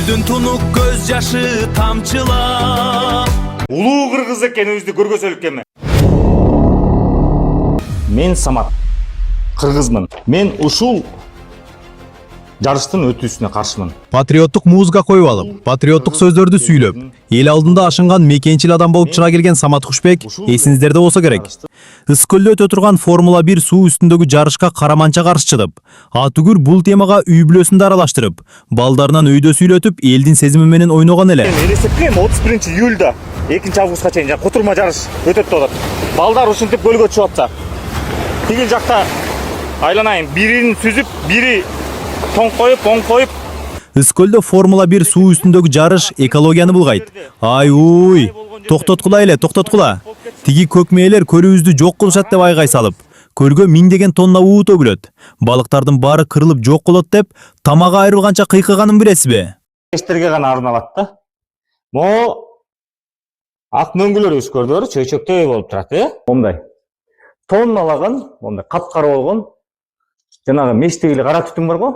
Көлдүн тунук көз жашы тамчылап. Улуу кыргыз экенибизди көргөзөлүк эми. Мен Самат, кыргызмын. Мен ушул жарыштын өтүүсүнө каршымын. Патриоттук музыка коюп алып, патриоттук сөздөрдү сүйлөп, эл алдында ашынган мекенчил адам болуп чыга келген Самат Кушбек эсиңиздерде болсо керек. Ысык-көлдө өтө турган Формула 1 суу үстүндөгү жарышка караманча каршы чыгып, атүгүр бул темага үй бүлөсүндө аралаштырып, балдарынан өйдө сүйлөтүп, элдин сезими менен ойногон эле. Мен эсептейм 31-июлда 2-августка чейин кутурма жарыш өтөт деп атат. Балдар ушинтип көлгө чыгып атса, тигил жакта айланайын, бирин сүзүп, бири тоң коюп, оң коюп. Ысык-көлдө Формула 1 суу үстүндөгү жарыш экологияны булгайт. Ай уй, токтоткула эле, токтоткула. Тиги көкмээлер көлүбүздү жок кылышат деп айгай салып, көлгө миңдеген тонна уу төгүлөт. Балыктардын баары кырылып жок болот деп тамагы айрылганча кыйкыганын билесизби? Эштерге гана арналат да. Могу ак мөңгүлөрүбүз көрдүңөр, чөйчөктөй болуп турат, Мондай. Тонналаган, мондай капкара болгон жанагы мештеги кара түтүн бар го.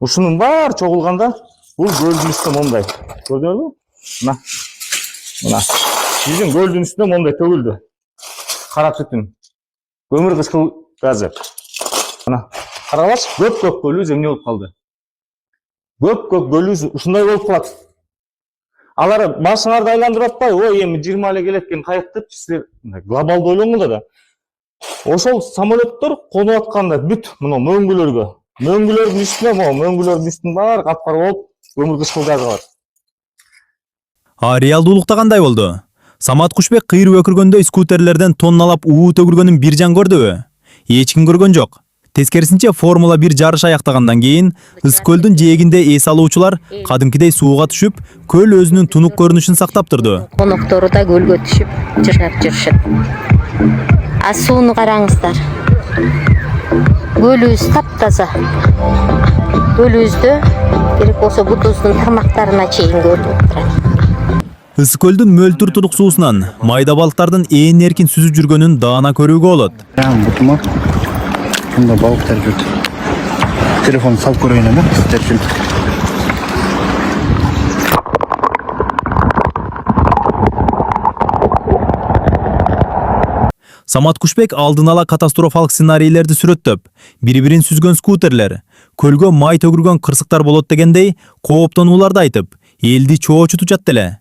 Ушунун баары чогулганда бул көлдүн үстүнө мондай. Көрдүңөрбү? Мына. Биздин көлдүн үстүнө мондай төгүлдү. Кара түтүн. Көмүр кычкыл газы. Мына. Карабаш, көк көлүбүз эмне болуп калды? Көк көлүбүз ушундай болуп калат. Алар башыңарды айландырып атпай, ой эми 20 эле келет экен кайык деп силер глобалдуу ойлоңуздар да. Ошол самолеттор конуп атканда бүт мына мөңгүлөргө, мөңгүлөрдүн үстүнө, мөңгүлөрдүн үстүнүн баары капкара болуп, көмүр кычкыл газы бар. А реалдуулукта кандай болду? Самат Кушбек кыйрып өкүргөндөй скутерлерден тонналап уу төгүлгөнүн бир жан көрдүбү? Эч ким көргөн жок. Тескерисинче Формула 1 жарыш аяктагандан кийин Ысык-көлдүн жээгинде эс алуучулар кадимкидей сууга түшүп, көл өзүнүн тунук көрүнүшүн сактап турду. Коноктору да көлгө түшүп жашап жүрүшөт. А сууну караңыздар. Көлүбүз таптаза. Көлүбүздө керек болсо бутубуздун тырмактарына чейин көрүнүп турат. Ысык-көлдүн мөлтүр тунук суусунан майда балыктардын ээн эркин сүзүп жүргөнүн даана көрүүгө болот. Бутума мында балыктар жүрөт. Телефон салып көрөйүн эми, сиздер үчүн. Самат Кушбек алдын ала катастрофалык сценарийлерди сүрөттөп, бири-бирин сүзгөн скутерлер, көлгө май төгүлгөн кырсыктар болот дегендей кооптонууларды айтып, элди чоочутучат эле.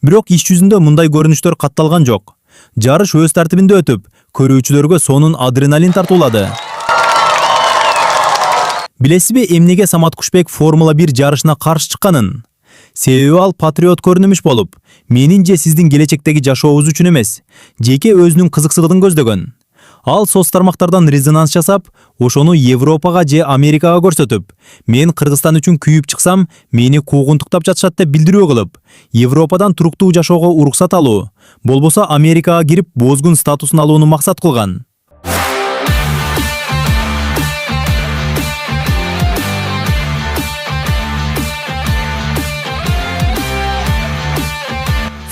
Бирок иш жүзүндө мындай көрүнүштөр катталган жок. Жарыш өз тартибинде өтүп, көрүүчүлөргө сонун адреналин тартуулады. Билесизби эмнеге Самат Кушбек Формула 1 жарышына каршы чыкканын? Себеби ал патриот көрүнүш болуп, менин же сиздин келечектеги жашообуз үчүн эмес, жеке өзүнүн кызыксыздыгын көздөгөн. Ал соц тармактардан резонанс жасап, ошону Европага же Америкага көрсөтүп, мен Кыргызстан үчүн күйүп чыксам, мени куугунтуктап жатышат деп билдирүү кылып, Европадан туруктуу жашоого уруксат алуу, болбосо Америкага кирип бозгун статусун алууну максат кылган.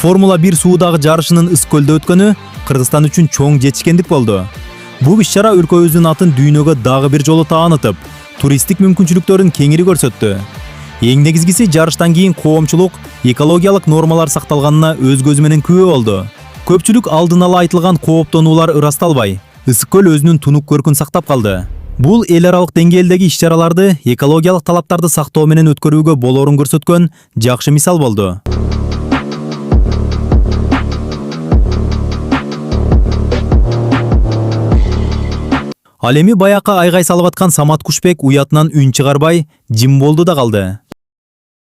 Формула 1 суудагы жарышынын Ысык-көлдө өткөнү Кыргызстан үчүн чоң жетишкендик болду. Бул иш-чара өлкөбүздүн атын дүйнөгө дагы бир жолу таанытып, туристтик мүмкүнчүлүктөрүн кеңири көрсөттү. Эң негизгиси жарыштан кийин коомчулук экологиялык нормалар сакталганына өз көзү менен күбө болду. Көпчүлүк алдын ала айтылган кооптонуулар ырасталбай, Ысык-көл өзүнүн тунук көркүн сактап калды. Бул эл аралык деңгээлдеги иш-чараларды экологиялык талаптарды сактоо менен өткөрүүгө болоорун көрсөткөн жакшы мисал болду. Ал эми баякы айгай салып аткан Самат Кушбек уятынан үн чыгарбай, жим болду да калды.